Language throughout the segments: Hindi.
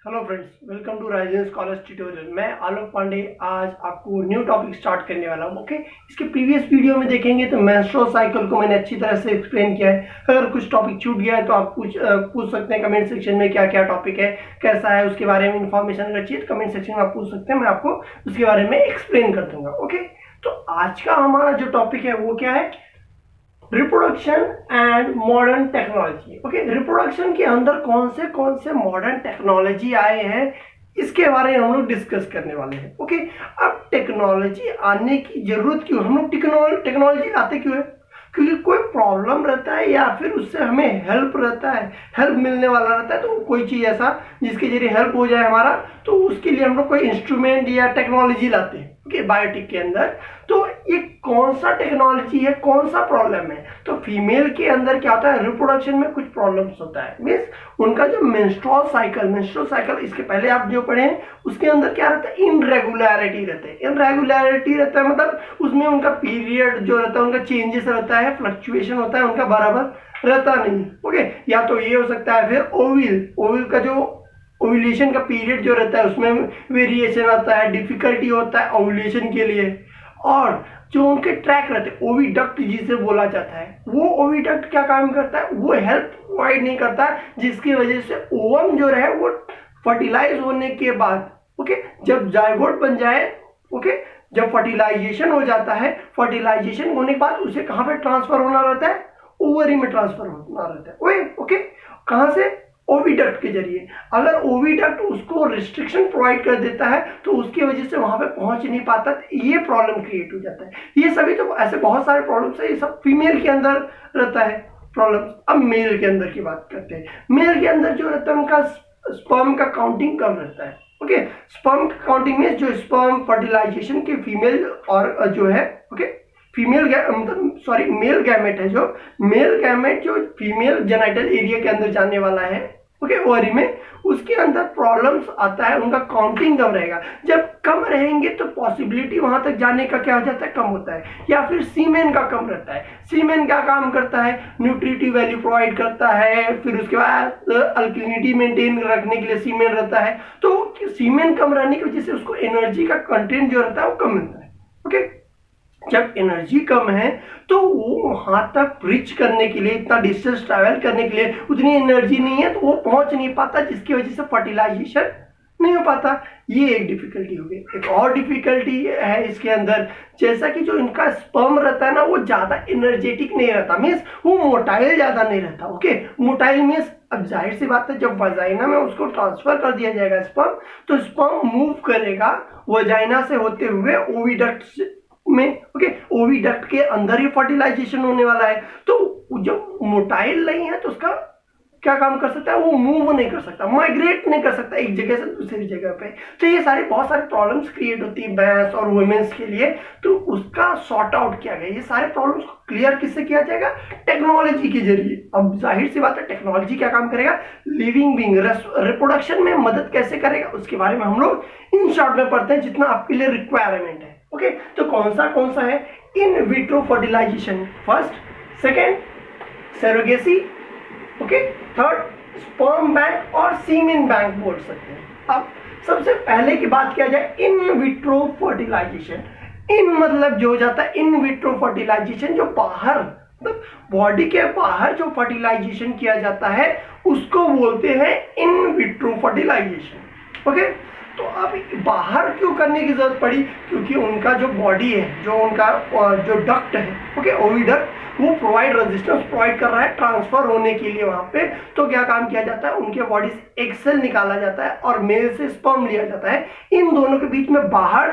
Hello friends, welcome to Risen Scholars tutorial. मैं आलोक पांडे आज आपको न्यू टॉपिक स्टार्ट करने वाला हूँ। ओके, इसके प्रीवियस वीडियो में देखेंगे तो मेंस्ट्रुअल साइकिल को मैंने अच्छी तरह से एक्सप्लेन किया है। अगर कुछ टॉपिक छूट गया है तो आप पूछ सकते हैं कमेंट सेक्शन में क्या क्या टॉपिक है, कैसा है, उसके बारे में इन्फॉर्मेशन अगर चाहिए तो कमेंट सेक्शन में आप पूछ सकते हैं, मैं आपको उसके बारे में एक्सप्लेन कर दूंगा। ओके, तो आज का हमारा जो टॉपिक है वो क्या है? Reproduction and modern technology. Okay, reproduction के अंदर कौन से मॉडर्न टेक्नोलॉजी आए हैं इसके बारे में हम लोग डिस्कस करने वाले हैं। ओके, अब टेक्नोलॉजी आने की जरूरत क्यों, हम लोग टेक्नोलॉजी लाते क्यों है? क्योंकि कोई प्रॉब्लम रहता है या फिर उससे हमें हेल्प रहता है, हेल्प मिलने वाला रहता है। तो कोई चीज़ ऐसा जिसके जरिए हेल्प हो जाए हमारा, तो उसके लिए हम लोग कोई इंस्ट्रूमेंट या टेक्नोलॉजी लाते हैं। ओके, बायोटिक के अंदर तो ये कौन सा टेक्नोलॉजी है, कौन सा प्रॉब्लम है? तो फीमेल के अंदर क्या होता है, रिप्रोडक्शन में कुछ प्रॉब्लम्स होता है। मीन्स उनका जो मेंस्ट्रुअल साइकिल इसके पहले आप जो पढ़े हैं उसके अंदर क्या रहता है, इनरेगुलरिटी रहता है। मतलब उसमें उनका पीरियड जो रहता है, उनका चेंजेस रहता है, फ्लक्चुएशन होता है, उनका बराबर रहता नहीं। ओके, या तो ये हो सकता है, फिर ओविल का जो ओव्यूलेशन का पीरियड जो रहता है उसमें वेरिएशन आता है, डिफिकल्टी होता है ओव्यूलेशन के लिए। और जो उनके ट्रैक रहते हैं, ओविडक्ट जिसे बोला जाता है, वो ओविडक्ट क्या काम करता है, वो हेल्प प्रोवाइड नहीं करता, जिसकी वजह से ओवम जो रहे वो फर्टिलाइज होने के बाद, ओके, जब जायगोट बन जाए, ओके, जब फर्टिलाइजेशन हो जाता है, फर्टिलाइजेशन होने के बाद उसे कहाँ पे ट्रांसफर होना रहता है, ओवरी में ट्रांसफर होना रहता है। ओके, कहाँ से? ओविडक्ट के जरिए। अगर ओविडक्ट उसको रिस्ट्रिक्शन प्रोवाइड कर देता है तो उसकी वजह से वहां पे पहुंच नहीं पाता, तो ये प्रॉब्लम क्रिएट हो जाता है। ये सभी तो ऐसे बहुत सारे प्रॉब्लम्स है, ये सब फीमेल के अंदर रहता है प्रॉब्लम। अब मेल के अंदर की बात करते हैं। मेल के अंदर जो रहता है उनका स्पर्म का काउंटिंग कम रहता है। ओके, स्पर्म काउंटिंग में जो स्पर्म फर्टिलाइजेशन के फीमेल और जो है, ओके, मेल गैमेट है, जो मेल गैमेट जो फीमेल जेनिटल एरिया के अंदर जाने वाला है, ओके, ओवरी में, उसके अंदर प्रॉब्लम्स आता है, उनका काउंटिंग कम रहेगा। जब कम रहेंगे तो पॉसिबिलिटी वहां तक जाने का क्या हो जाता है, कम होता है। या फिर सीमेन का कम रहता है। सीमेन क्या काम करता है, न्यूट्रिटिव वैल्यू प्रोवाइड करता है, फिर उसके बाद अल्कलिनिटी मेंटेन रखने के लिए सीमेन रहता है। तो सीमेन कम रहने की वजह से उसको एनर्जी का कंटेंट जो रहता है वो कम मिलता है। ओके, जब एनर्जी कम है तो वो वहां तक रीच करने के लिए, इतना डिस्टेंस ट्रैवल करने के लिए उतनी एनर्जी नहीं है, तो वो पहुंच नहीं पाता, जिसकी वजह से फर्टिलाइजेशन नहीं हो पाता। ये एक डिफिकल्टी हो गई। एक और डिफिकल्टी है इसके अंदर, जैसा कि जो इनका स्पर्म रहता है ना, वो ज्यादा एनर्जेटिक नहीं रहता, मीन्स वो मोटाइल ज्यादा नहीं रहता। ओके, मोटाइल मीन्स, अब जाहिर सी बात है, जब वजाइना में उसको ट्रांसफर कर दिया जाएगा स्पर्म, तो स्पर्म मूव करेगा वजाइना से होते हुए ओविडक्ट में। ओके, ओविडक्ट के अंदर ही फर्टिलाइजेशन होने वाला है। तो जो मोटाइल नहीं है तो उसका क्या काम कर सकता है, वो मूव नहीं कर सकता, माइग्रेट नहीं कर सकता एक जगह से दूसरी जगह पे। तो ये बहुत सारे प्रॉब्लम्स क्रिएट होती है मैंस और वुमेन्स के लिए। तो उसका सॉर्ट आउट किया गया। ये सारे प्रॉब्लम्स को क्लियर किससे किया जाएगा? टेक्नोलॉजी के जरिए। अब जाहिर सी बात है, टेक्नोलॉजी क्या काम करेगा, लिविंग बीइंग रिप्रोडक्शन में मदद कैसे करेगा, उसके बारे में हम लोग इन शॉर्ट में पढ़ते हैं, जितना आपके लिए रिक्वायरमेंट है। ओके, तो कौन सा है? In vitro fertilisation first, second surrogacy, okay, third sperm bank और सीमेन बैंक बोल सकते हैं। अब सबसे पहले की बात किया जाए, इन विट्रो फर्टिलाइजेशन। इन मतलब जो हो जाता है इन विट्रो फर्टिलाइजेशन, जो बाहर, मतलब बॉडी के बाहर जो फर्टिलाइजेशन किया जाता है उसको बोलते हैं इन विट्रो फर्टिलाइजेशन। ओके, तो अब बाहर क्यों करने की जरूरत पड़ी? क्योंकि उनका जो बॉडी है, जो उनका जो डक्ट है, ओके, ओविडक्ट, वो रेजिस्टेंस प्रोवाइड कर रहा है ट्रांसफर होने के लिए वहां पे। तो क्या काम किया जाता है, उनके बॉडी से एक सेल निकाला जाता है और मेल से स्पर्म लिया जाता है। इन दोनों के बीच में बाहर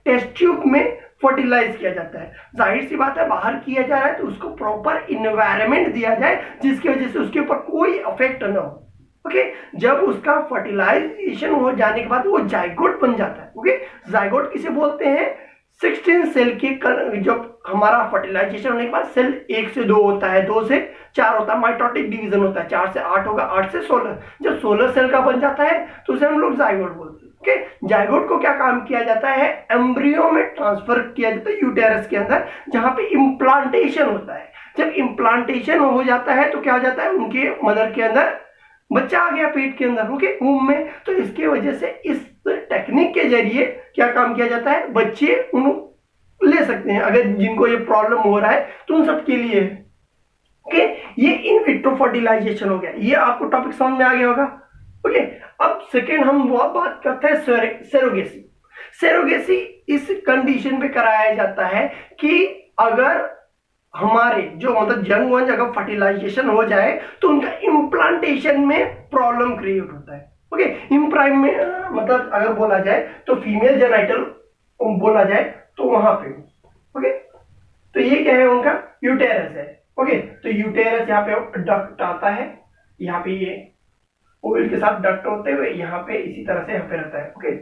टेस्ट ट्यूब में फर्टिलाइज किया जाता है। जाहिर सी बात है, बाहर किया जा रहा है तो उसको प्रॉपर इन्वायरमेंट दिया जाए जिसकी वजह से उसके ऊपर कोई इफेक्ट ना हो। ओके, जब उसका फर्टिलाइजेशन हो जाने के बाद वो जाइगोट बन जाता है। ओके, जाइगोट किसे बोलते हैं? 16 सेल के जब हमारा फर्टिलाइजेशन होने के बाद सेल 1 से 2 होता है, 2 से 4 होता है, माइटोटिक डिवीजन होता है, 4 से 8 होगा, 8 से 16। जब 16 सेल का बन जाता है तो उसे हम लोग जाइगोट बोलते हैं। ओके, जाइगोट को क्या काम किया जाता है, एम्ब्रियो में ट्रांसफर किया जाता है यूटेरस के अंदर, जहां पे इम्प्लांटेशन होता है। जब इम्प्लांटेशन हो जाता है तो क्या हो जाता है, उनके मदर के अंदर बच्चा आ गया पेट के अंदर, ओके, वूम में। तो इसके वजह से इस टेक्निक के जरिए क्या काम किया जाता है, बच्चे उन ले सकते हैं अगर जिनको ये प्रॉब्लम हो रहा है तो उन सबके लिए, ओके। ये इन विट्रो फर्टिलाइजेशन हो गया, ये आपको टॉपिक समझ में आ गया होगा, ओके। अब सेकेंड हम बात करते हैं सेरोगेसी। सेरोगेसी इस कंडीशन पे कराया जाता है कि अगर हमारे जो मतलब यंग वंस अगर फर्टिलाइजेशन हो जाए तो उनका इम्प्लांटेशन में प्रॉब्लम क्रिएट होता है, ओके। इम्प्राइम में मतलब अगर बोला जाए तो फीमेल जेनाइटल बोला जाए तो वहां पे, ओके। तो ये क्या है, उनका यूटेरस है, ओके। तो यूटेरस यहाँ पे डक्ट आता है, यहाँ पे ये ओवल के साथ डक्ट होते हुए यहाँ पे इसी तरह से यहाँ पे रहता है, ओके।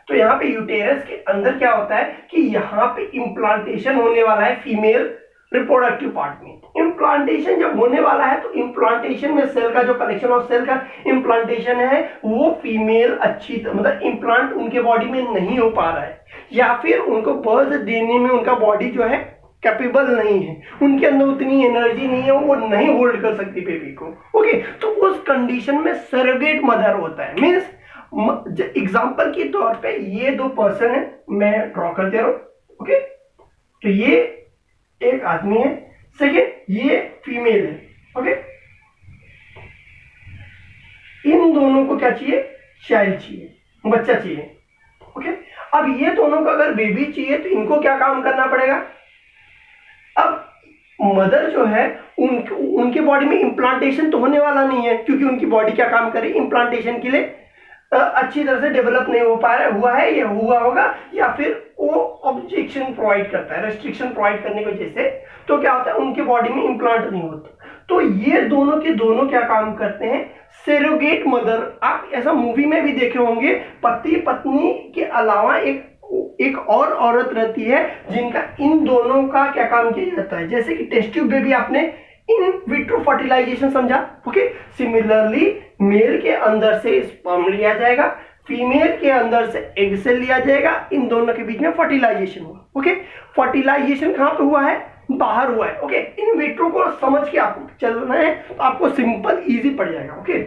तो यहाँ पे यूटेरस के अंदर क्या होता है कि यहाँ पे इम्प्लांटेशन होने वाला है फीमेल रिप्रोडक्टिव पार्ट में। इम्प्लांटेशन जब होने वाला है तो इम्प्लांटेशन में सेल का जो कलेक्शन ऑफ सेल का इम्प्लांटेशन है वो फीमेल अच्छी मतलब इम्प्लांट उनके बॉडी में नहीं हो पा रहा है, या फिर उनको बर्थ देने में उनका बॉडी जो है कैपेबल नहीं है, उनके अंदर उतनी एनर्जी नहीं है, वो नहीं होल्ड कर सकती बेबी को, ओके। तो उस कंडीशन में सरोगेट मदर होता है। मीन्स एग्जाम्पल के तौर पे ये दो पर्सन है, मैं ड्रॉ कर दे रहा हूं, ओके। तो ये एक आदमी है, सेकेंड ये फीमेल है, ओके। इन दोनों को क्या चाहिए, चाइल्ड चाहिए, बच्चा चाहिए, ओके। अब ये दोनों को अगर बेबी चाहिए तो इनको क्या काम करना पड़ेगा, अब मदर जो है उनके बॉडी में इम्प्लांटेशन तो होने वाला नहीं है, क्योंकि उनकी बॉडी क्या काम करे इम्प्लांटेशन के लिए अच्छी तरह से डेवलप नहीं हो पा रहा हुआ है, या हुआ होगा, या फिर वो ऑब्जेक्शन प्रोवाइड करता है, रेस्ट्रिक्शन प्रोवाइड करने की वजह से तो क्या होता है उनके बॉडी में इम्प्लांट नहीं होता। तो ये दोनों के दोनों क्या काम करते हैं, सेरोगेट मदर। आप ऐसा मूवी में भी देखे होंगे, पति पत्नी के अलावा एक और औरत रहती है जिनका इन दोनों का क्या काम किया जाता है, जैसे कि टेस्ट ट्यूब बेबी आपने इन विट्रो फर्टिलाइजेशन समझा, ओके। सिमिलरली मेल के अंदर से स्पर्म लिया जाएगा, फीमेल के अंदर से एग सेल लिया जाएगा, इन दोनों के बीच में फर्टिलाइजेशन हुआ, ओके। फर्टिलाइजेशन कहां पे हुआ है, बाहर हुआ है, ओके। इन विट्रो को समझ के आपको चलना है तो आपको सिंपल इजी पड़ जाएगा, ओके।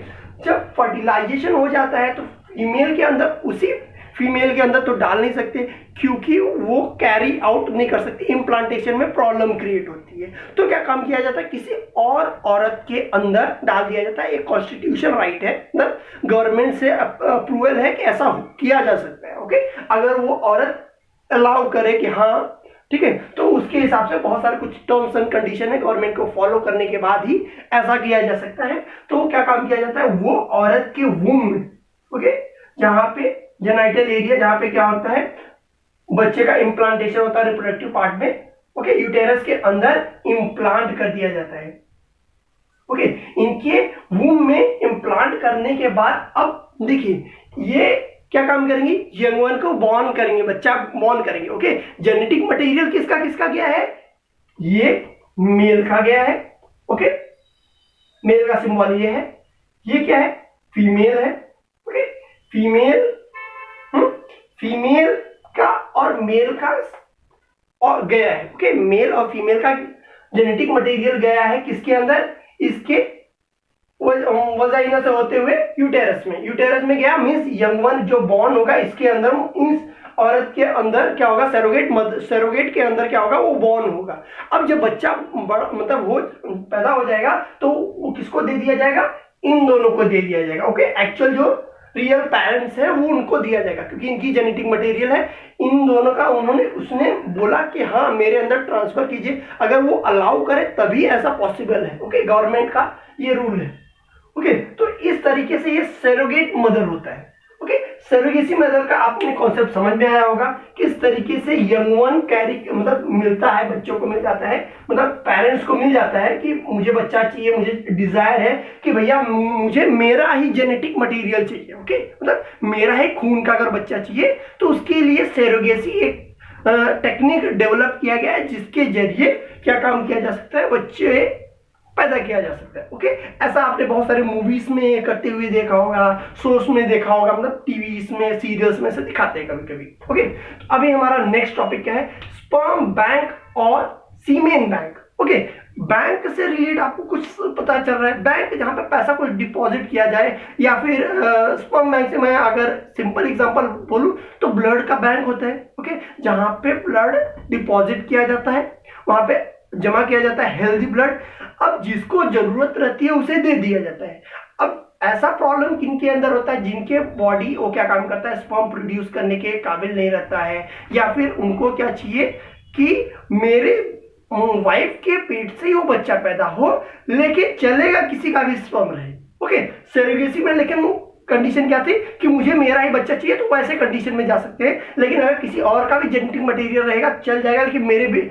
जब फर्टिलाइजेशन हो जाता है तो फीमेल के अंदर उसी फीमेल के अंदर तो डाल नहीं सकते, क्योंकि वो कैरी आउट नहीं कर सकती, इम्प्लांटेशन में प्रॉब्लम क्रिएट होती है। तो क्या काम किया जाता है, किसी और औरत के अंदर डाल दिया जाता है। एक कॉन्स्टिट्यूशन राइट है, मतलब गवर्नमेंट से अप्रूवल है कि ऐसा किया जा सकता है, ओके। अगर वो औरत अलाउ करे कि हाँ ठीक है, तो उसके हिसाब से बहुत सारे कुछ टर्म्स एंड कंडीशन है, गवर्नमेंट को फॉलो करने के बाद ही ऐसा किया जा सकता है। तो क्या काम किया जाता है, वो औरत के वूम में, ओके, जहां पे जेनाइटल एरिया जहां पे क्या होता है बच्चे का इम्प्लांटेशन होता है रिप्रोडक्टिव पार्ट में, ओके, यूटेरस के अंदर इम्प्लांट कर दिया जाता है, ओके। इनके वूम में इम्प्लांट करने के बाद अब देखिए ये क्या काम करेंगी, यंग वन को बॉर्न करेंगे, बच्चा बॉर्न करेंगे, ओके। जेनेटिक मटेरियल किसका किसका गया है, ये मेल का गया है, ओके, मेल का सिंबल ये है, ये क्या है फीमेल है, ओके। फीमेल का और मेल का और गया है, ओके। मेल और फीमेल का जेनेटिक मटेरियल गया है किसके अंदर, इसके वजाइना से होते हुए यूटेरस में गया। मींस यंग वन जो बॉर्न होगा इसके अंदर, इस औरत के अंदर क्या होगा, सेरोगेट के अंदर क्या होगा, वो बॉर्न होगा। अब जब बच्चा बड़ा मतलब वो पैदा हो जाएगा तो वो किसको दे दिया जाएगा, इन दोनों को दे दिया जाएगा, ओके। एक्चुअल जो रियल पेरेंट्स है वो उनको दिया जाएगा, क्योंकि इनकी जेनेटिक मटेरियल है इन दोनों का। उसने बोला कि हाँ मेरे अंदर ट्रांसफर कीजिए, अगर वो अलाउ करे तभी ऐसा पॉसिबल है, ओके। गवर्नमेंट का ये रूल है, ओके। तो इस तरीके से ये सेरोगेट मदर होता है, ओके। सेरोगेसी मदर का आपने कॉन्सेप्ट समझ में आया होगा, किस तरीके से यंग वन कैरी मतलब मिलता है, बच्चों को मिल जाता है, मतलब पेरेंट्स को मिल जाता है कि मुझे बच्चा चाहिए, मुझे डिजायर है कि भैया मुझे मेरा ही जेनेटिक मटेरियल चाहिए, ओके, मतलब मेरा ही खून का अगर बच्चा चाहिए। तो उसके लिए सेरोगेसी एक टेक्निक डेवलप किया गया है, जिसके जरिए क्या काम किया जा सकता है, बच्चे पैदा किया जा सकता है, ओके। ऐसा आपने बहुत सारे मूवीज में करते हुए देखा होगा, शोज में देखा होगा, मतलब टीवी में सीरियल्स में से दिखाते हैं कभी कभी, ओके। तो अभी हमारा नेक्स्ट टॉपिक क्या है, स्पर्म बैंक और सीमेन बैंक, ओके। बैंक से रिलेटेड आपको कुछ पता चल रहा है, बैंक जहाँ पे पैसा कुछ डिपॉजिट किया जाए, या फिर स्पर्म बैंक से मैं अगर सिंपल एग्जांपल बोलूँ तो ब्लड का बैंक होता है, ओके, जहाँ पे ब्लड डिपॉजिट किया जाता है, वहाँ पे जमा किया जाता है हेल्दी ब्लड। अब जिसको जरूरत रहती है उसे दे दिया जाता है। अब ऐसा प्रॉब्लम किनके अंदर होता है, जिनके बॉडी वो क्या काम करता है, स्पर्म प्रोड्यूस करने के काबिल नहीं रहता है, या फिर उनको क्या चाहिए कि मेरे वाइफ के पेट से ही वो बच्चा पैदा हो, लेकिन चलेगा किसी का भी स्पर्म रहे, ओके, सेरोगेसी में। लेकिन कंडीशन क्या थी कि मुझे मेरा ही बच्चा चाहिए, तो वैसे कंडीशन में जा सकते हैं। लेकिन अगर किसी और का भी जेनेटिक मटेरियल रहेगा चल जाएगा, लेकिन मेरे भी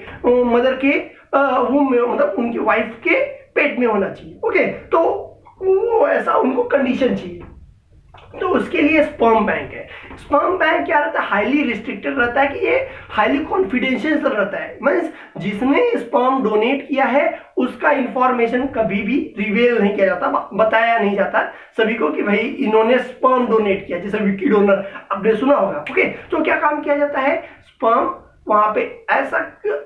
मदर के मतलब उनकी वाइफ के पेट में होना चाहिए, ओके, तो वो ऐसा उनको कंडीशन चाहिए, तो उसके लिए स्पर्म बैंक है। स्पर्म बैंक क्या रहता है, हाईली रिस्ट्रिक्टेड रहता है, कि ये हाईली कॉन्फिडेंशियल रहता है, मींस जिसने स्पर्म डोनेट किया है उसका इंफॉर्मेशन कभी भी रिवील नहीं किया जाता, बताया नहीं जाता सभी को कि भाई इन्होंने स्पर्म डोनेट किया, जैसे विकी डोनर आपने सुना होगा, ओके। तो क्या काम किया जाता है, स्पर्म वहां पे ऐसा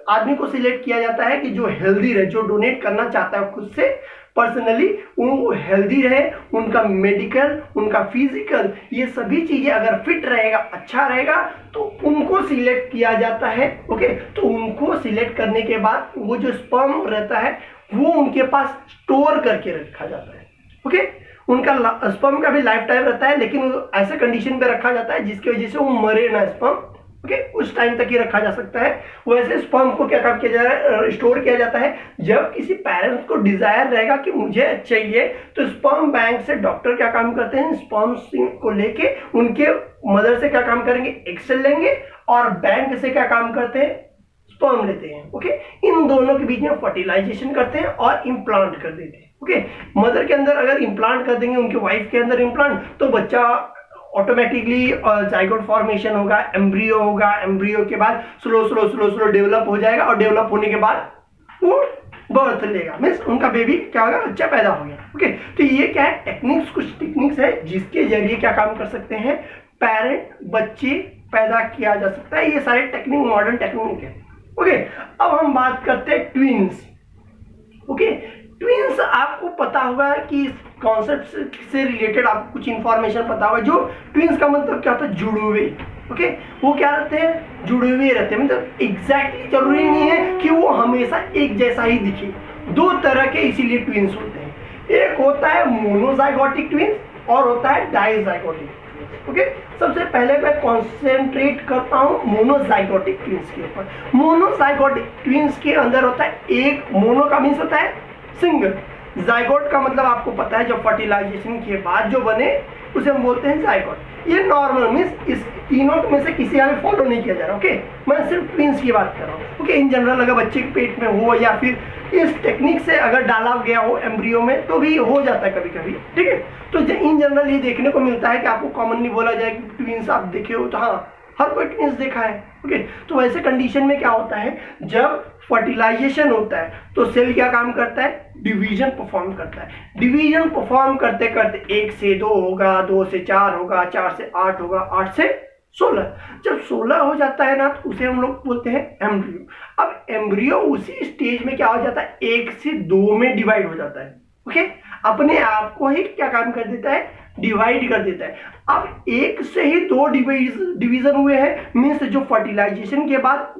आदमी को सिलेक्ट किया जाता है कि जो हेल्दी रहे, जो डोनेट करना चाहता है खुद से पर्सनली, वो हेल्दी रहे, उनका मेडिकल, उनका फिजिकल, ये सभी चीजें अगर फिट रहेगा, अच्छा रहेगा, तो उनको सिलेक्ट किया जाता है, ओके। तो उनको सिलेक्ट करने के बाद वो जो स्पर्म रहता है वो उनके पास स्टोर करके रखा जाता है, ओके। उनका स्पर्म का भी लाइफ टाइम रहता है, लेकिन ऐसे कंडीशन पे रखा जाता है जिसकी वजह से वो मरे ना स्पर्म, ओके, उस टाइम तक ही रखा जा सकता है। वैसे स्पर्म को क्या काम किया जा रहा है, स्टोर किया जाता है। जब किसी पेरेंट्स को डिजायर रहेगा कि मुझे चाहिए, तो स्पर्म बैंक से डॉक्टर क्या काम करते हैं, स्पर्म को लेके उनके मदर से क्या काम करेंगे, एक्सेल लेंगे, और बैंक से क्या काम करते हैं, स्पर्म लेते हैं, ओके। इन दोनों के बीच में फर्टिलाइजेशन करते हैं और इम्प्लांट कर देते हैं, ओके। मदर के अंदर अगर इम्प्लांट कर देंगे, उनके वाइफ के अंदर इम्प्लांट, तो बच्चा ऑटोमेटिकली जाइगोट फॉर्मेशन होगा, एम्ब्रियो होगा, एम्ब्रियो के बाद slow slow slow slow develop हो जाएगा, और डेवलप होने के बाद वो बर्थ लेगा, मीन्स उनका बेबी क्या होगा, बच्चा पैदा हो गया, ओके। तो ये क्या है, टेक्निक्स, कुछ टेक्निक्स है जिसके जरिए क्या काम कर सकते हैं, पेरेंट बच्चे पैदा किया जा सकता है। ये सारे टेक्निक मॉडर्न टेक्निक है, ओके। अब हम बात करते हैं ट्विंस, ओके। ट्विंस आपको पता होगा कि कॉन्सेप्ट से रिलेटेड आपको कुछ इंफॉर्मेशन पता होगा। जो ट्विंस का मतलब क्या होता है, जुड़वे, ओके। वो क्या रहते हैं, जुड़वे रहते हैं, मतलब एग्जैक्टली जरूरी नहीं है कि वो हमेशा एक जैसा ही दिखे, दो तरह के इसीलिए ट्विंस होते हैं। एक होता है मोनोजाइगोटिक ट्विंस और होता है डाइजाइगोटिक, ओके। सबसे पहले मैं कॉन्सेंट्रेट करता हूं मोनोजाइगोटिक ट्विंस के ऊपर। मोनोजाइगोटिक ट्विंस के अंदर होता है, एक मोनो का मीन्स होता है सिंगल, जाइगोट का मतलब आपको पता है, जो फर्टिलाइजेशन के बाद जो बने उसे हम बोलते हैं जाइगोट। ये नॉर्मल मीन्स इस तीनों में से किसी का भी फॉलो नहीं किया जा रहा, ओके। मैं सिर्फ ट्विंस की बात कर रहा हूँ, ओके। इन जनरल अगर बच्चे के पेट में हो, या फिर इस टेक्निक से अगर डाला गया हो एम्ब्रियो में, तो भी हो जाता है कभी कभी, ठीक है। तो इन जनरल ये देखने को मिलता है कि आपको कॉमनली बोला जाए कि ट्विंस आप देखे हो, तो हाँ, हर कोई ट्विंस देखा है, ओके। तो वैसे कंडीशन में क्या होता है, जब फर्टिलाइजेशन होता है तो सेल क्या काम करता है, डिवीजन परफॉर्म करता है। डिवीजन परफॉर्म करते करते 1 से 2 होगा, 2 से 4 होगा, 4 से 8 होगा, 8 से 16। जब 16 हो जाता है ना, तो उसे हम लोग बोलते हैं एम्ब्रियो। अब एम्ब्रियो उसी स्टेज में क्या हो जाता है, 1 से 2 में डिवाइड हो जाता है, ओके। अपने आप को ही क्या काम कर देता है, डिवाइड कर देता है। अब 1 से ही 2 डिवीजन हुए हैं, मीन्स जो फर्टिलाइजेशन के बाद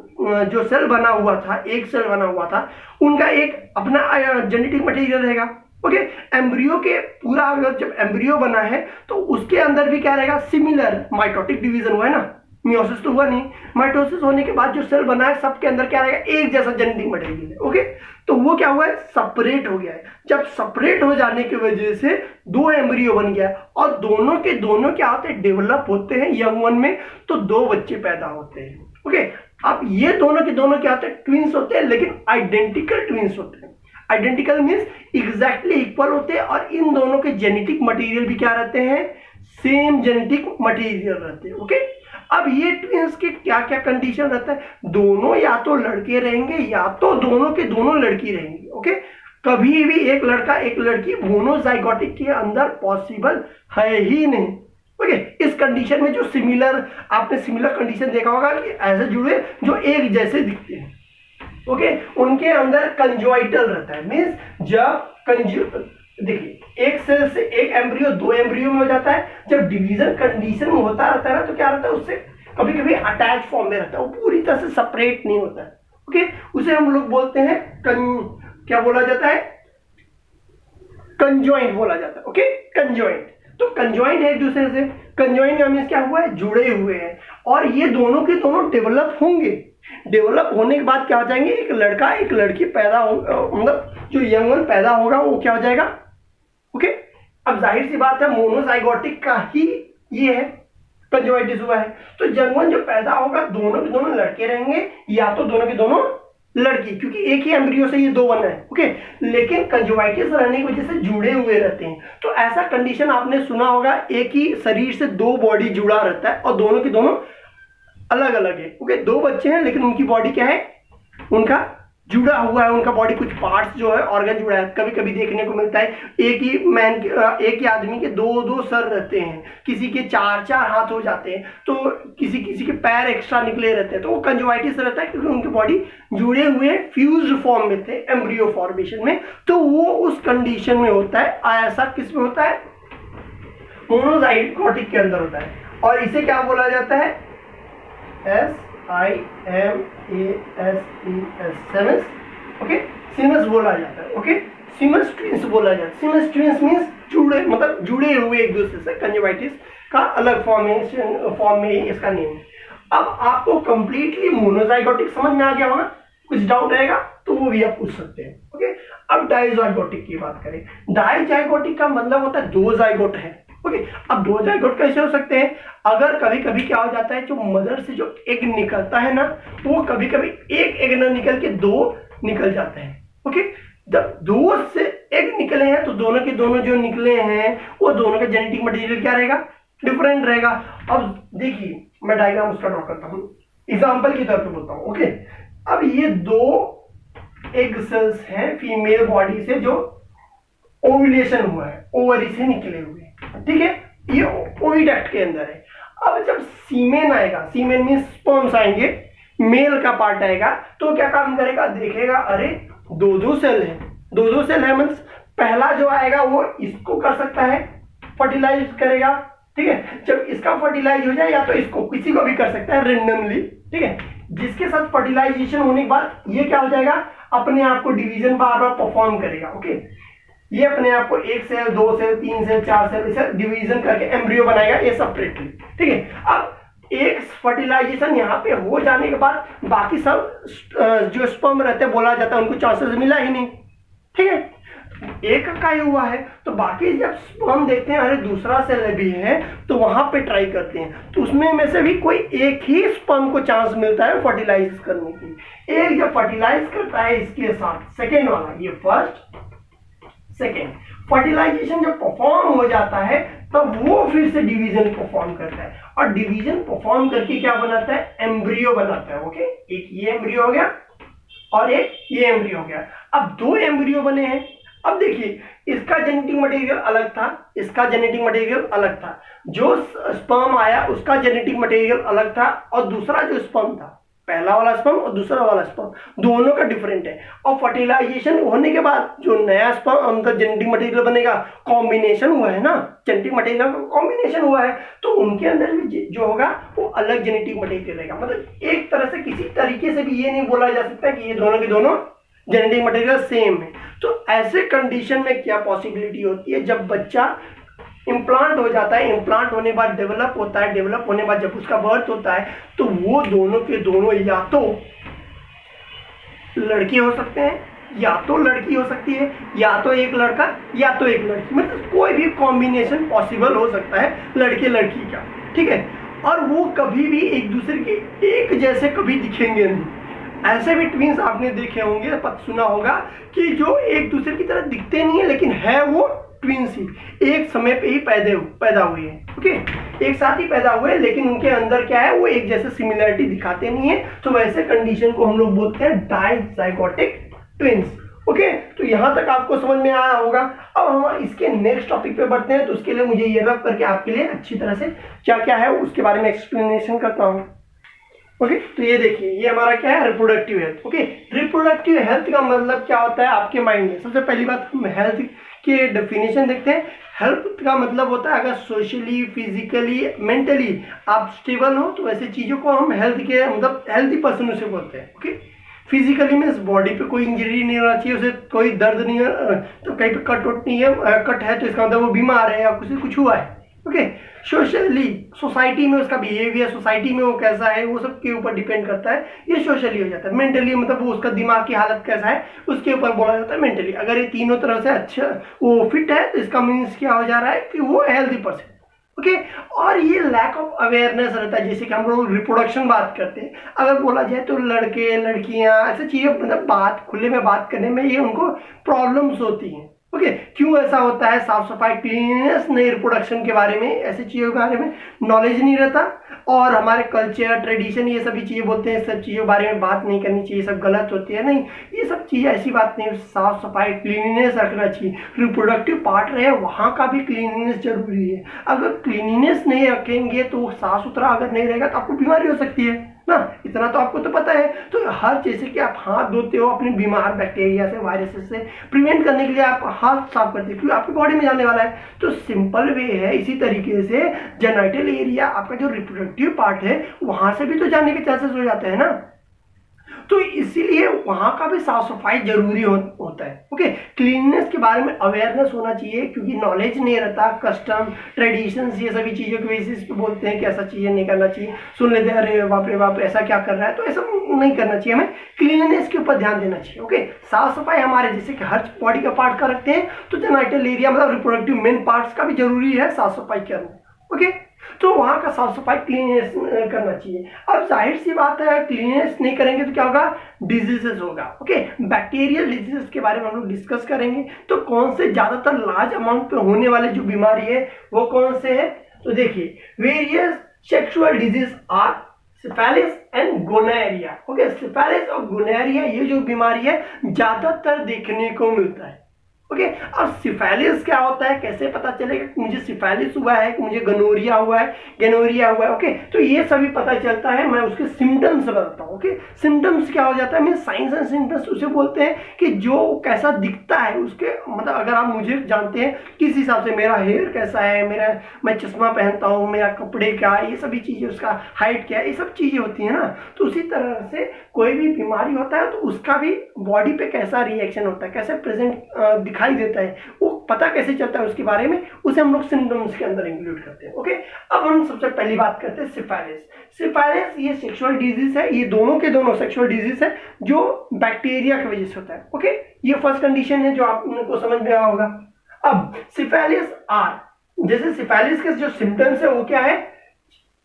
जो सेल बना हुआ था, एक सेल बना हुआ था, उनका एक अपना जेनेटिक मटेरियल रहेगा, ओके। एम्ब्रियो के पूरा अगर जब एम्ब्रियो बना है तो उसके अंदर भी क्या रहेगा, सिमिलर माइटोटिक डिवीजन हुआ है ना, मियोसिस तो हुआ नहीं, माइटोसिस होने के बाद जो सेल बना है सबके अंदर क्या रहेगा, एक जैसा जेनेटिक मटेरियल है, ओके। तो वो क्या हुआ है, सेपरेट हो गया है। जब सेपरेट हो जाने की वजह से 2 एम्ब्रियो बन गया, और दोनों के दोनों क्या होते हैं, डेवलप होते हैं यंग वन में, तो 2 बच्चे पैदा होते हैं, ओके। अब ये दोनों के दोनों क्या होते हैं, ट्विंस होते हैं, लेकिन आइडेंटिकल ट्विंस होते हैं। आइडेंटिकल मीन्स एग्जैक्टली इक्वल होते हैं, और इन दोनों के जेनेटिक मटेरियल भी क्या रहते हैं, सेम जेनेटिक मटेरियल रहते हैं, ओके। अब ये ट्विंस के क्या क्या कंडीशन रहता है, दोनों या तो लड़के रहेंगे या तो दोनों के दोनों लड़की रहेंगी, ओके। कभी भी एक लड़का एक लड़की मोनोजाइगोटिक के अंदर पॉसिबल है ही नहीं, ओके। इस कंडीशन में जो सिमिलर, आपने सिमिलर कंडीशन देखा होगा कि ऐसे जुड़े जो एक जैसे दिखते हैं, ओके, उनके अंदर कंजॉइटल रहता है, मीन्स जब देखिए एक सेल से एक एम्ब्रियो दो एम्ब्रियो में हो जाता है, जब डिवीजन कंडीशन में होता रहता है ना तो क्या रहता है, उससे कभी कभी अटैच फॉर्म में रहता है, वो पूरी तरह से सेपरेट नहीं होता है। ओके, उसे हम लोग बोलते हैं क्या बोला जाता है, कंजॉइंट बोला जाता है। ओके, कंजॉइंट, तो कंजॉइंट है एक दूसरे से, कंजॉइंट का मीन्स क्या हुआ है, जुड़े हुए हैं, और ये दोनों के दोनों डेवलप होंगे। डेवलप होने के बाद क्या हो जाएंगे, एक लड़का एक लड़की पैदा हो, मतलब जो यंग वन पैदा होगा वो क्या हो जाएगा। ओके, अब जाहिर सी बात है मोनोजाइगोटिक का ही ये है, कंजॉइंटिस हुआ है, तो यंग वन जो पैदा होगा दोनों के दोनों लड़के रहेंगे या तो दोनों के दोनों लड़की, क्योंकि एक ही एम्ब्रियो से ये दो बना है। ओके, लेकिन कंजोवाइटिस रहने की वजह से जुड़े हुए रहते हैं। तो ऐसा कंडीशन आपने सुना होगा, एक ही शरीर से दो बॉडी जुड़ा रहता है और दोनों के दोनों अलग अलग है। ओके, दो बच्चे हैं लेकिन उनकी बॉडी क्या है, उनका जुड़ा हुआ है, उनका बॉडी कुछ पार्ट्स जो है ऑर्गन जुड़ा है। कभी कभी देखने को मिलता है एक ही आदमी के दो दो सर रहते हैं, किसी के चार चार हाथ हो जाते हैं, तो किसी किसी के पैर एक्स्ट्रा निकले रहते हैं, तो वो कंजोवाइटिस रहता है क्योंकि उनकी बॉडी जुड़े हुए फ्यूज्ड फॉर्म में थे एम्ब्रियो फॉर्मेशन में, तो वो उस कंडीशन में होता है। ऐसा किस में होता है, मोनोजाइगोटिक के अंदर होता है, और इसे क्या बोला जाता है, सीमस, ओके, सीमस बोला जाता है। ओके, सीमस ट्विंस बोला जाता है। सीमस ट्विंस मींस जुड़े, मतलब जुड़े हुए एक दूसरे से, कंजोवाइटिस का अलग फॉर्म में इसका नेम है। अब आपको कंप्लीटली मोनोजाइगोटिक समझ में आ गया होगा, कुछ डाउट रहेगा तो वो भी आप पूछ सकते हैं। ओके, अब डाइजाइगोटिक की बात करें। डाइजाइगोटिक का मतलब होता है दो जाइगोट है। ओके, अब दो जाइगोट कैसे हो सकते हैं, अगर कभी कभी क्या हो जाता है, जो मदर से जो एग निकलता है ना, वो कभी कभी एक एग ना निकल के दो निकल जाते हैं। ओके, जब दो से एग निकले हैं तो दोनों के दोनों जो निकले हैं वो दोनों का जेनेटिक मटेरियल क्या रहेगा, डिफरेंट रहेगा। अब देखिए मैं डायग्राम उसका ड्रॉ करता हूँ, एग्जाम्पल की तौर पे बोलता हूँ। ओके, अब ये दो एग सेल्स हैं फीमेल बॉडी से जो ओव्यूलेशन हुआ है, ओवरी से निकले हुए, ठीक है, ये ओविडक्ट के अंदर है। अब जब सीमेन आएगा, सीमेन मींस स्पर्म्स आएंगे, मेल का पार्ट आएगा, तो क्या काम करेगा, देखेगा अरे दो दो सेल है, दो दो सेल है, मींस पहला जो आएगा वो इसको कर सकता है, फर्टिलाइज करेगा, ठीक है। जब इसका फर्टिलाइज हो जाए या तो इसको किसी को भी कर सकता है रेंडमली, ठीक है, जिसके साथ फर्टिलाइजेशन होने के बाद ये क्या हो जाएगा, अपने आप को डिवीजन बार बार परफॉर्म करेगा। ओके, ये अपने आप को एक सेल, दो सेल, तीन सेल, चार सेल, इसे डिवीजन करके एम्ब्रियो बनाएगा ये सेपरेटली, ठीक है। अब एक फर्टिलाइजेशन यहाँ पे हो जाने के बाद बाकी सब जो स्पर्म रहते हैं बोला जाता है उनको चांसेस मिला ही नहीं, ठीक है, एक का ही हुआ है, तो बाकी जब स्पर्म देखते हैं अरे दूसरा सेल भी है तो वहां पे ट्राई करते हैं, तो उसमें में से भी कोई एक ही स्पर्म को चांस मिलता है फर्टिलाइज करने की। एक जब फर्टिलाइज करता है इसके साथ सेकेंड वाला, ये फर्स्ट सेकेंड फर्टिलाइजेशन जब परफॉर्म हो जाता है तब वो फिर से डिवीजन परफॉर्म करता है, और डिवीजन परफॉर्म करके क्या बनाता है, एम्ब्रियो बनाता है। ओके, एक ये एम्ब्रियो हो गया और एक ये एम्ब्रियो हो गया। अब दो एम्ब्रियो बने हैं। अब देखिए इसका जेनेटिक मटेरियल अलग था, इसका जेनेटिक मटेरियल अलग था, जो स्पर्म आया उसका जेनेटिक मटेरियल अलग था, और दूसरा जो स्पर्म था, पहला वाला स्पर्म और दूसरा वाला स्पर्म दोनों का डिफरेंट है। और फर्टिलाइजेशन होने के बाद जो नया स्पर्म अंदर जेनेटिक मटेरियल बनेगा, कॉम्बिनेशन हुआ है ना, जेनेटिक मटेरियल का कॉम्बिनेशन हुआ है, तो उनके अंदर भी जो होगा वो अलग जेनेटिक मटेरियल रहेगा। मतलब एक तरह से किसी तरीके से भी ये नहीं बोला जा सकता कि ये दोनों के दोनों जेनेटिक मटेरियल सेम है। तो ऐसे कंडीशन में क्या पॉसिबिलिटी होती है, जब बच्चा इम्प्लांट हो जाता है, इम्प्लांट होने के बाद डेवलप होता है, डेवलप होने के बाद जब उसका बर्थ होता है तो वो दोनों के दोनों या तो लड़के हो सकते हैं या तो लड़की हो सकती है, या तो एक लड़का या तो एक लड़की, मतलब कोई भी कॉम्बिनेशन पॉसिबल हो सकता है लड़के लड़की का, ठीक है। और वो कभी भी एक दूसरे के एक जैसे कभी दिखेंगे नहीं। ऐसे भी ट्विंस आपने देखे होंगे, सुना होगा कि जो एक दूसरे की तरह दिखते नहीं है लेकिन है वो ट्विंस ही, एक समय पे ही पैदा हुए हैं। ओके, एक साथ ही पैदा हुए लेकिन उनके अंदर क्या है, वो एक जैसे सिमिलरिटी दिखाते नहीं है, तो वैसे कंडीशन को हम लोग बोलते हैं डाइजाइगोटिक ट्विंस। ओके, तो यहां तक आपको समझ में आया होगा। अब हम इसके नेक्स्ट टॉपिक पे बढ़ते हैं, तो उसके लिए मुझे ये रब करके आपके लिए अच्छी तरह से क्या क्या है उसके बारे में एक्सप्लेनेशन करता हूं। ओके तो ये देखिए, ये हमारा क्या है, reproductive health. Okay, reproductive health का मतलब क्या होता है आपके माइंड में? सबसे पहली बात हम हेल्थ के डेफिनेशन देखते हैं। हेल्थ का मतलब होता है अगर सोशली, फिजिकली, मेंटली आप स्टेबल हो तो ऐसे चीजों को हम हेल्थ के मतलब हेल्थी पर्सन उसे बोलते हैं। ओके, फिजिकली मीन्स बॉडी पे कोई इंजरी नहीं होना चाहिए, उसे कोई दर्द नहीं है, तो कहीं पे कट वट नहीं है, कट है तो इसका मतलब वो बीमार है या कुछ हुआ है। ओके, सोशली, सोसाइटी में उसका बिहेवियर, सोसाइटी में वो कैसा है, वो सब के ऊपर डिपेंड करता है, ये सोशली हो जाता है। मेंटली मतलब वो उसका दिमाग की हालत कैसा है उसके ऊपर बोला जाता है मेंटली। अगर ये तीनों तरह से अच्छा वो फिट है तो इसका मीन्स क्या हो जा रहा है कि वो हेल्दी पर्सन। ओके, और ये लैक ऑफ अवेयरनेस रहता है। जैसे कि हम लोग रिप्रोडक्शन बात करते हैं, अगर बोला जाए तो लड़के लड़कियां ऐसी चीजें मतलब बात खुले में बात करने में ये उनको प्रॉब्लम्स होती हैं। ओके, क्यों ऐसा होता है? साफ सफाई, क्लीननेस नहीं, रिप्रोडक्शन के बारे में, ऐसी चीजों के बारे में नॉलेज नहीं रहता, और हमारे कल्चर, ट्रेडिशन, ये सभी चीजें बोलते हैं सब चीजों के बारे में बात नहीं करनी चाहिए, सब गलत होती है। नहीं, ये सब चीजें ऐसी बात नहीं, साफ सफाई, क्लीनिनेस रखना चाहिए। रिप्रोडक्टिव पार्ट रहे वहां का भी क्लीनिनेस जरूरी है। अगर क्लीनिनेस नहीं रखेंगे तो साफ सुथरा अगर नहीं रहेगा तो आपको बीमारी हो सकती है ना, इतना तो आपको तो पता है। तो हर जैसे कि आप हाथ धोते हो अपने बीमार बैक्टीरिया से, वायरसेस से प्रिवेंट करने के लिए आप हाथ साफ करते हो क्योंकि आपकी बॉडी में जाने वाला है। तो सिंपल वे है, इसी तरीके से जेनिटल एरिया आपका जो रिप्रोडक्टिव पार्ट है वहां से भी तो जाने के चांसेस हो जाते हैं ना, तो इसीलिए वहां का भी साफ सफाई जरूरी होता है। ओके, क्लीननेस के बारे में अवेयरनेस होना चाहिए क्योंकि नॉलेज नहीं रहता, कस्टम, ट्रेडिशंस, ये सभी चीजों के बेसिस पे बोलते हैं कि ऐसा चीजें नहीं करना चाहिए। सुन लेते हैं अरे बाप रे बाप ऐसा क्या कर रहा है, तो ऐसा नहीं करना चाहिए, हमें क्लीननेस के ऊपर ध्यान देना चाहिए। ओके, साफ सफाई हमारे जैसे कि हर बॉडी का पार्ट का रखते हैं तो जेनिटल एरिया मतलब रिप्रोडक्टिव मेन पार्ट्स का भी जरूरी है साफ सफाई करना। ओके, तो वहां का साफ सफाई क्लीननेस करना चाहिए। अब जाहिर सी बात है क्लीननेस नहीं करेंगे तो क्या होगा, डिजीजेस होगा। ओके, बैक्टीरियल डिजीजेस के बारे में हम लोग डिस्कस करेंगे। तो कौन से ज्यादातर लार्ज अमाउंट पे होने वाले जो बीमारी है वो कौन से है? तो देखिए, various sexual disease are syphilis and gonorrhoea. Okay, syphilis और गोनोरिया ये जो बीमारी है ज्यादातर देखने को मिलता है। ओके, अब सिफिलिस क्या होता है, कैसे पता चलेगा कि मुझे सिफिलिस हुआ है, कि मुझे गनोरिया हुआ है, गेनोरिया हुआ है? ओके, तो ये सभी पता चलता है, मैं उसके सिम्टम्स बताता हूँ। ओके, सिम्टम्स क्या हो जाता है, मीन साइंस एंड सिम्टम्स उसे बोलते हैं कि जो कैसा दिखता है उसके मतलब अगर आप मुझे जानते हैं किस हिसाब से मेरा हेयर कैसा है, मेरा मैं चश्मा पहनता हूँ, मेरा कपड़े क्या, ये सभी चीजें, उसका हाइट क्या है, ये सब चीजें होती है ना। तो उसी तरह से कोई भी बीमारी होता है तो उसका भी बॉडी पे कैसा रिएक्शन होता है, कैसे प्रेजेंट दिखाई देता है, वो पता कैसे चलता है उसके बारे में, उसे हम लोग सिम्टम्स के अंदर इंक्लूड करते हैं। ओके, अब हम सबसे पहली बात करते हैं सिफिलिस। सिफिलिस ये सेक्सुअल डिजीज है, ये दोनों के दोनों सेक्सुअल डिजीज है जो बैक्टीरिया की वजह से होता है। ओके, ये फर्स्ट कंडीशन है जो आपको समझ में आया होगा। अब सिफिलिस आर, जैसे सिफिलिस के जो सिम्टम्स है वो क्या है,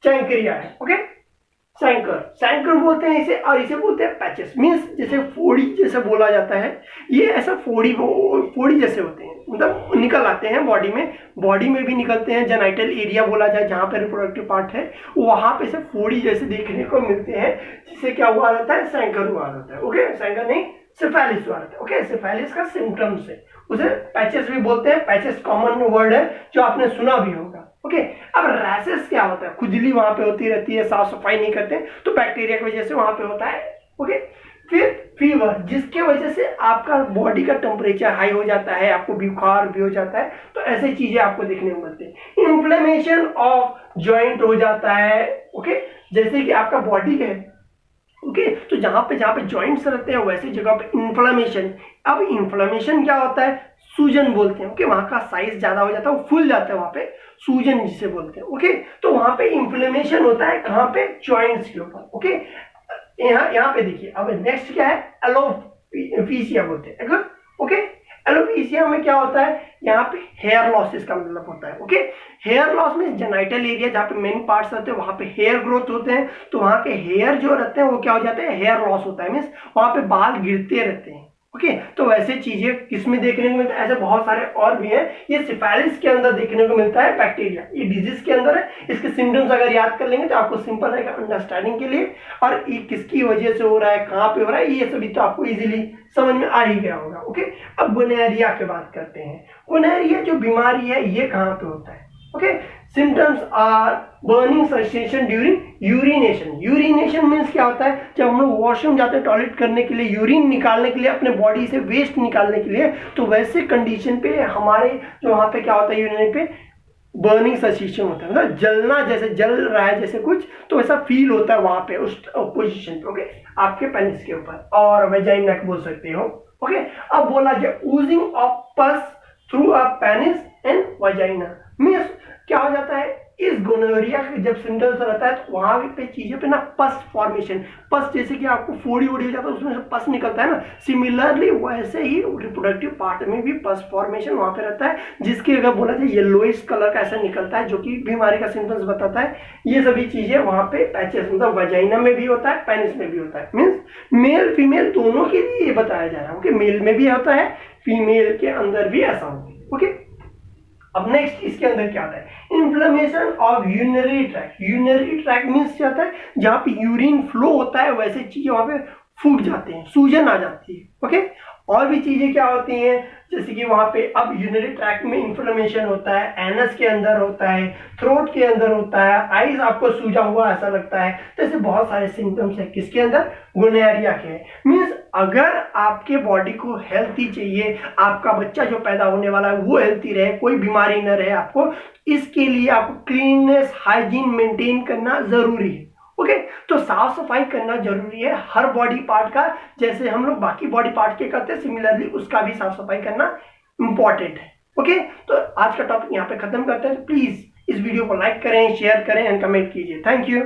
चैंक्रिया है। ओके, सैंकर बोलते हैं इसे, और इसे बोलते हैं पैचेस, मीन्स जैसे फोड़ी जैसे बोला जाता है, ये ऐसा फोड़ी जैसे होते हैं, मतलब निकल आते हैं बॉडी में भी निकलते हैं। जेनिटल एरिया बोला जाए जहां पे रिप्रोडक्टिव पार्ट है वहां पे से फोड़ी जैसे देखने को मिलते हैं, जिससे क्या हुआ रहता है, सैंकर हुआ रहता है। ओके, सैंकर नहीं, सिफिलिस हुआ रहता है। ओके, सिफिलिस का सिम्टम्स है, उसे पैचेस भी बोलते हैं। पैचेस कॉमन वर्ड है जो आपने सुना भी होगा। ओके, अब रैशेस क्या होता है, खुजली वहां पे होती रहती है, साफ सफाई नहीं करते तो बैक्टीरिया की वजह से वहां पे होता है। ओके, फिर फीवर, जिसके वजह से आपका बॉडी का टेम्परेचर हाई हो जाता है, आपको बुखार भी हो जाता है, तो ऐसी चीजें आपको देखने को मिलती है। इन्फ्लेमेशन ऑफ जॉइंट हो जाता है। ओके, जैसे कि आपका बॉडी है, ओके, तो जहां पे जॉइंट्स रहते हैं वैसी जगह पे इन्फ्लेमेशन। अब इन्फ्लेमेशन क्या होता है, सूजन बोलते हैं। ओके, वहां का साइज ज्यादा हो जाता है, वो फूल जाता है, वहां पे सूजन जिसे बोलते हैं। ओके, तो वहां पे इन्फ्लेमेशन होता है, कहां पे, जॉइंट्स के ऊपर। ओके, यहाँ पे देखिए, अब नेक्स्ट क्या है, एलोपेशिया बोलते हैं। ओके, एलोपेशिया में क्या होता है, यहाँ पे हेयर लॉस इसका मतलब होता है। ओके, हेयर लॉस में जेनिटल एरिया जहाँ पे मेन पार्ट्स रहते हैं वहां पे हेयर ग्रोथ होते हैं, तो वहां के हेयर जो रहते हैं वो क्या हो जाते हैं, हेयर लॉस होता है, मीन्स वहां पे बाल गिरते रहते हैं। ओके, तो वैसे चीजें किसमें देखने को मिलता है, ऐसे बहुत सारे और भी हैं। ये सिफिलिस के अंदर देखने को मिलता है, बैक्टीरिया ये डिजीज के अंदर है। इसके सिम्टम्स अगर याद कर लेंगे तो आपको सिंपल रहेगा अंडरस्टैंडिंग के लिए, और ये किसकी वजह से हो रहा है, कहाँ पे हो रहा है, ये सभी तो आपको इजीली समझ में आ ही गया होगा। ओके, अब गोनोरिया की बात करते हैं। गोनोरिया जो बीमारी है ये कहाँ पे होता है? Okay, symptoms are burning sensation during urination. Urination means क्या होता है, जब हम लोग वॉशरूम जाते हैं टॉयलेट करने के लिए, यूरिन निकालने के लिए, अपने बॉडी से वेस्ट निकालने के लिए, तो वैसे कंडीशन पे हमारे जो वहाँ पे क्या होता है, यूरिन पे बर्निंग सेंसेशन होता है, मतलब जलना, जैसे जल रहा है जैसे कुछ, तो ऐसा फील होता है वहां पे उस पोजीशन पे। ओके, आपके पेनिस के ऊपर और वेजाइना बोल सकते हो। ओके, अब बोला जाए ऊजिंग ऑफ पस through a penis and vagina means क्या हो जाता है, इस गोनोरिया के जब सिम्टम्स रहता है तो वहां पे चीजें पे ना पस फॉर्मेशन, पस जैसे कि आपको फोड़ी उड़ी हो जाता है उसमें से पस निकलता है ना, सिमिलरली वैसे ही रिप्रोडक्टिव पार्ट में भी पस फॉर्मेशन वहां पे रहता है, जिसके अगर बोला जाए येलोइश कलर का ऐसा निकलता है, जो कि बीमारी का सिम्टम्स बताता है। ये सभी चीजें वहां पे पैचेस, मतलब वजाइना में भी होता है, पेनिस में भी होता है, मीन्स मेल फीमेल दोनों के लिए ये बताया जा रहा है। ओके, मेल में भी होता है, फीमेल के अंदर भी ऐसा होता है। ओके, अब नेक्स्ट इसके अंदर क्या आता है, inflammation of urinary tract. Urinary tract means क्या होता है, जहां पे यूरिन फ्लो होता है वैसे चीजें वहां पे फूट जाते हैं, सूजन आ जाती है। ओके, और भी चीजें क्या होती हैं, जैसे कि वहां पे अब यूरिनरी ट्रैक्ट में इन्फ्लेमेशन होता है, एनस के अंदर होता है, थ्रोट के अंदर होता है, आईज आपको सूजा हुआ ऐसा लगता है, तो ऐसे बहुत सारे सिम्टम्स है किसके अंदर, गोनोरिया के। मीन्स अगर आपके बॉडी को हेल्थी चाहिए, आपका बच्चा जो पैदा होने वाला है वो हेल्थी रहे, कोई बीमारी न रहे आपको, इसके लिए आपको क्लीननेस हाइजीन मेंटेन करना जरूरी है। ओके, तो साफ सफाई करना जरूरी है हर बॉडी पार्ट का, जैसे हम लोग बाकी बॉडी पार्ट के करते हैं, सिमिलरली उसका भी साफ सफाई करना इंपॉर्टेंट है। ओके, तो आज का टॉपिक यहाँ पे खत्म करते हैं। प्लीज इस वीडियो को लाइक करें, शेयर करें एंड कमेंट कीजिए। Thank you.